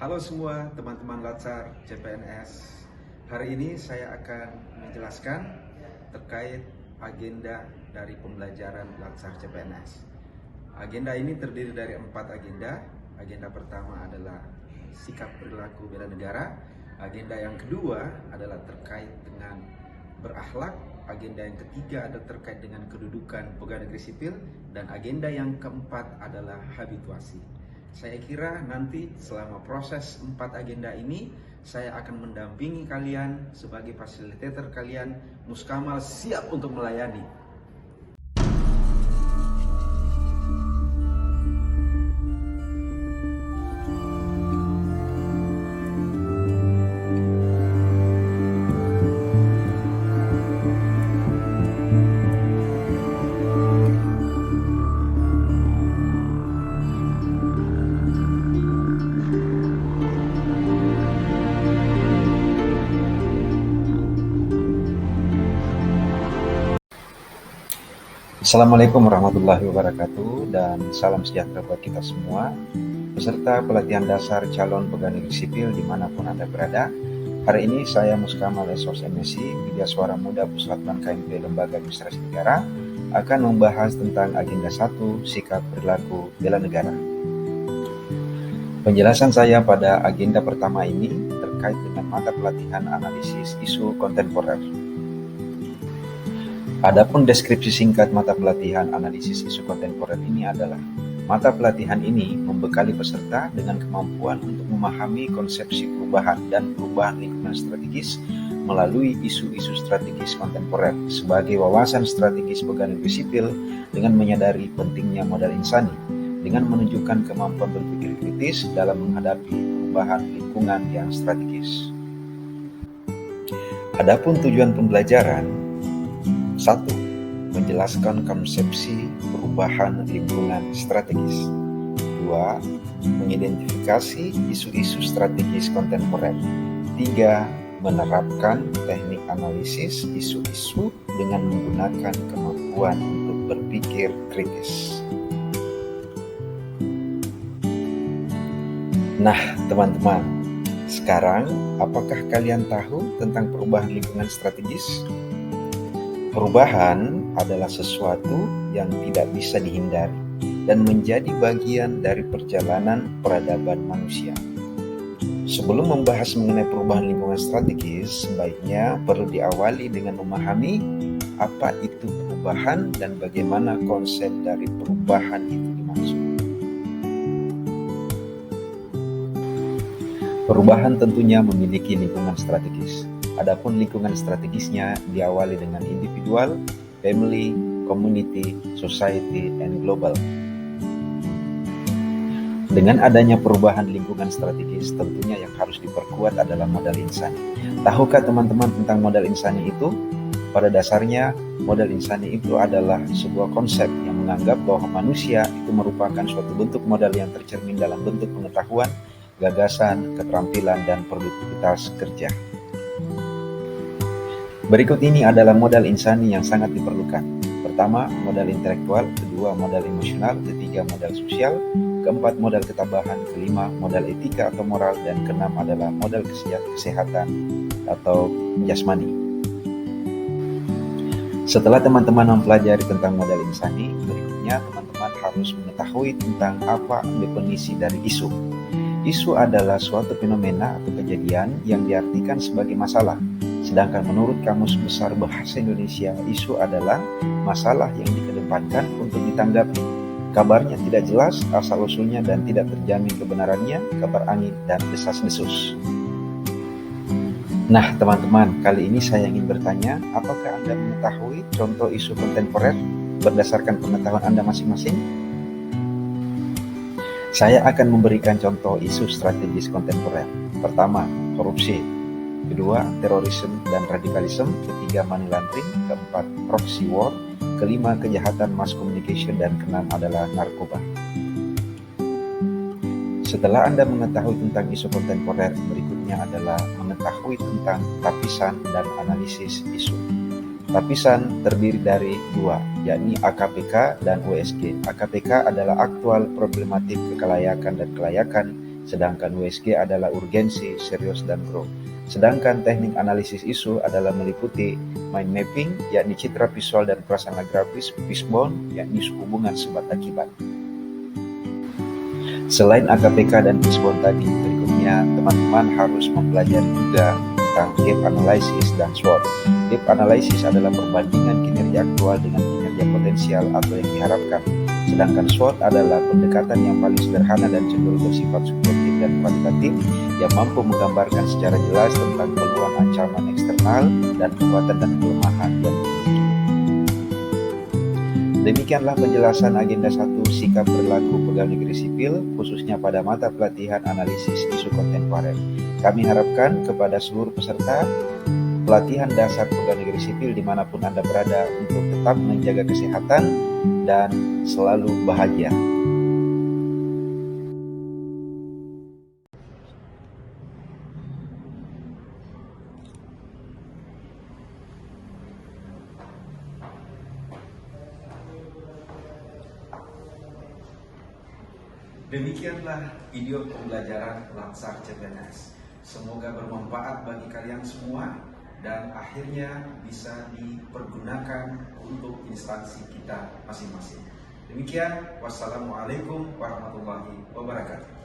Halo semua teman-teman Latsar CPNS. Hari ini saya akan menjelaskan terkait agenda dari pembelajaran Latsar CPNS. Agenda ini terdiri dari 4 agenda. Agenda pertama adalah sikap perilaku bela negara. Agenda yang kedua adalah terkait dengan berakhlak. Agenda yang ketiga adalah terkait dengan kedudukan pegawai negeri sipil. Dan agenda yang keempat adalah habituasi. Saya kira nanti selama proses 4 agenda ini saya akan mendampingi kalian sebagai fasilitator kalian. Muskamal siap untuk melayani. Assalamualaikum warahmatullahi wabarakatuh dan salam sejahtera buat kita semua. Peserta pelatihan dasar calon pegawai negeri sipil dimanapun Anda berada. Hari ini saya Muskamal Esos MSc, Media Suara Muda Puslatman KMP Lembaga Administrasi Negara, akan membahas tentang agenda 1, sikap perilaku bela negara. Penjelasan saya pada agenda pertama ini terkait dengan mata pelatihan analisis isu kontemporer. Adapun deskripsi singkat mata pelatihan analisis isu kontemporer ini adalah mata pelatihan ini membekali peserta dengan kemampuan untuk memahami konsepsi perubahan dan perubahan lingkungan strategis melalui isu-isu strategis kontemporer sebagai wawasan strategis pegawai negeri sipil dengan menyadari pentingnya modal insani dengan menunjukkan kemampuan berpikir kritis dalam menghadapi perubahan lingkungan yang strategis. Adapun tujuan pembelajaran: 1. Menjelaskan konsepsi perubahan lingkungan strategis. 2. Mengidentifikasi isu-isu strategis kontemporer. 3. Menerapkan teknik analisis isu-isu dengan menggunakan kemampuan untuk berpikir kritis. Nah, teman-teman, sekarang apakah kalian tahu tentang perubahan lingkungan strategis? Perubahan adalah sesuatu yang tidak bisa dihindari dan menjadi bagian dari perjalanan peradaban manusia. Sebelum membahas mengenai perubahan lingkungan strategis, sebaiknya perlu diawali dengan memahami apa itu perubahan dan bagaimana konsep dari perubahan itu dimaksud. Perubahan tentunya memiliki lingkungan strategis. Adapun lingkungan strategisnya diawali dengan individual, family, community, society, and global. Dengan adanya perubahan lingkungan strategis, tentunya yang harus diperkuat adalah modal insani. Tahukah teman-teman tentang modal insani itu? Pada dasarnya, modal insani itu adalah sebuah konsep yang menganggap bahwa manusia itu merupakan suatu bentuk modal yang tercermin dalam bentuk pengetahuan, gagasan, keterampilan, dan produktivitas kerja. Berikut ini adalah modal insani yang sangat diperlukan. Pertama, modal intelektual. Kedua, modal emosional. Ketiga, modal sosial. Keempat, modal ketabahan. Kelima, modal etika atau moral. Dan keenam adalah modal kesehatan atau jasmani. Setelah teman-teman mempelajari tentang modal insani, berikutnya teman-teman harus mengetahui tentang apa definisi dari isu. Isu adalah suatu fenomena atau kejadian yang diartikan sebagai masalah. Sedangkan menurut Kamus Besar Bahasa Indonesia, isu adalah masalah yang dikedepankan untuk ditanggapi. Kabarnya tidak jelas asal-usulnya dan tidak terjamin kebenarannya, kabar angin dan desas-desus. Nah, teman-teman, kali ini saya ingin bertanya, apakah Anda mengetahui contoh isu kontemporer berdasarkan pengetahuan Anda masing-masing? Saya akan memberikan contoh isu strategis kontemporer. Pertama, korupsi. Kedua, terorisme dan radikalisme. Ketiga, money laundering. Keempat, proxy war. Kelima, kejahatan mass communication. Dan keenam adalah narkoba. Setelah Anda mengetahui tentang isu kontemporer, berikutnya adalah mengetahui tentang lapisan dan analisis isu. Lapisan terdiri dari dua, yakni AKPK dan USG. AKPK adalah aktual problematik kekelayakan dan kelayakan, sedangkan USG adalah urgensi, serius, dan grow. Sedangkan teknik analisis isu adalah meliputi mind mapping, yakni citra visual dan prasangka grafis, fishbone, yakni hubungan sebab akibat. Selain AKPK dan fishbone tadi, berikutnya teman-teman harus mempelajari juga tentang gap analysis dan SWOT. Gap analysis adalah perbandingan kinerja aktual dengan kinerja potensial atau yang diharapkan. Sedangkan SWOT adalah pendekatan yang paling sederhana dan cenderung bersifat subjektif dan kualitatif yang mampu menggambarkan secara jelas tentang peluang ancaman eksternal dan kekuatan dan kelemahan yang dimiliki. Demikianlah penjelasan agenda 1 sikap berlaku pegawai negeri sipil, khususnya pada mata pelatihan analisis isu kontemporer. Kami harapkan kepada seluruh peserta pelatihan dasar pegawai negeri sipil dimanapun Anda berada untuk tetap menjaga kesehatan dan selalu bahagia. Demikianlah video pembelajaran Latsar CPNS. Semoga bermanfaat bagi kalian semua dan akhirnya bisa dipergunakan untuk instansi kita masing-masing. Demikian, wassalamualaikum warahmatullahi wabarakatuh.